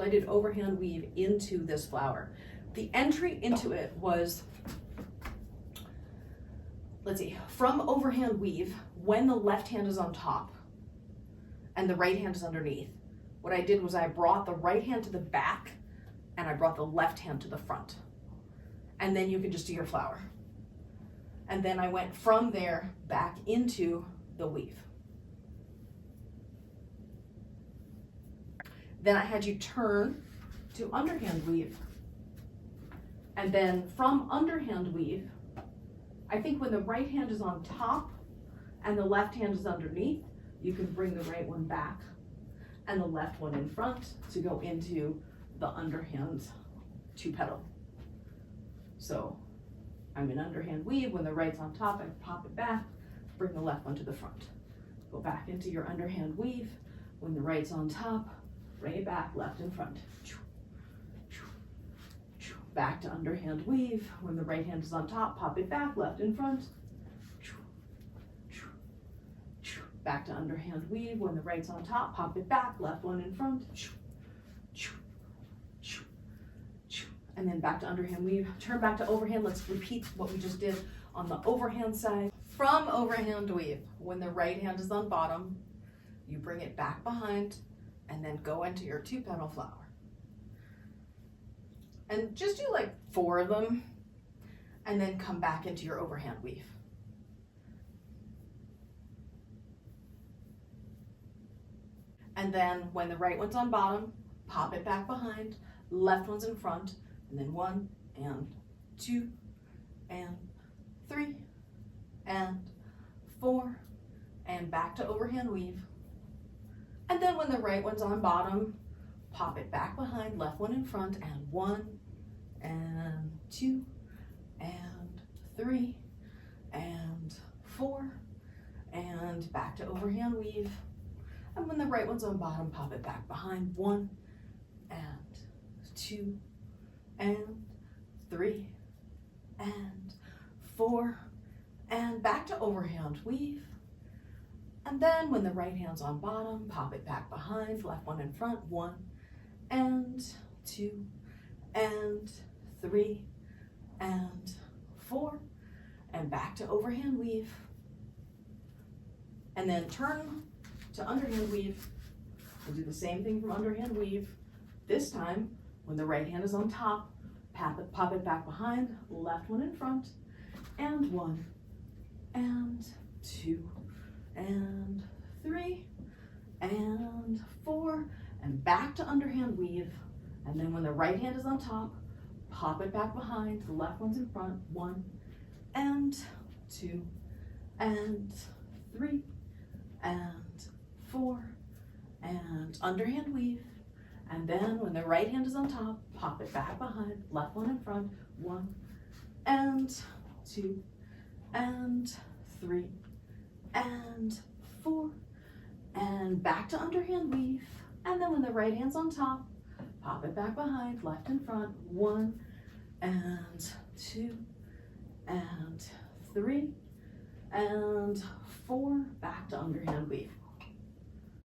So I did overhand weave into this flower. The entry into it was, let's see, from overhand weave, when the left hand is on top and the right hand is underneath, what I did was I brought the right hand to the back and I brought the left hand to the front. And then you can just do your flower. And then I went from there back into the weave. Then I had you turn to underhand weave. And then from underhand weave, I think when the right hand is on top and the left hand is underneath, you can bring the right one back and the left one in front to go into the underhand 2-petal. So I'm in underhand weave. When the right's on top, I pop it back, bring the left one to the front. Go back into your underhand weave. When the right's on top, bring it back, left and front. Back to underhand weave. When the right hand is on top, pop it back, left and front. Back to underhand weave. When the right's on top, pop it back, left one in front. And then back to underhand weave. Turn back to overhand. Let's repeat what we just did on the overhand side. From overhand weave, when the right hand is on bottom, you bring it back behind and then go into your 2-petal flower. And just do like 4 of them and then come back into your overhand weave. And then when the right one's on bottom, pop it back behind, left one's in front, and then 1 and 2 and 3 and 4 and back to overhand weave. And then when the right one's on bottom, pop it back behind, left one in front, and 1 and 2 and 3 and 4 and back to overhand weave. And when the right one's on bottom, pop it back behind, 1 and 2 and 3 and 4 and back to overhand weave. And then when the right hand's on bottom, pop it back behind, left one in front, 1 and 2 and 3 and 4 and back to overhand weave. And then turn to underhand weave. We'll do the same thing from underhand weave. This time, when the right hand is on top, pop it back behind, left one in front, and 1 and 2 and 3 and 4 and back to underhand weave. And then when the right hand is on top, pop it back behind, the left one's in front, 1 and 2 and 3 and 4 and underhand weave. And then when the right hand is on top, pop it back behind, left one in front, 1 and 2 and 3 and 4 and back to underhand weave. And then when the right hand's on top, pop it back behind, left in front, 1 and 2 and 3 and 4, back to underhand weave.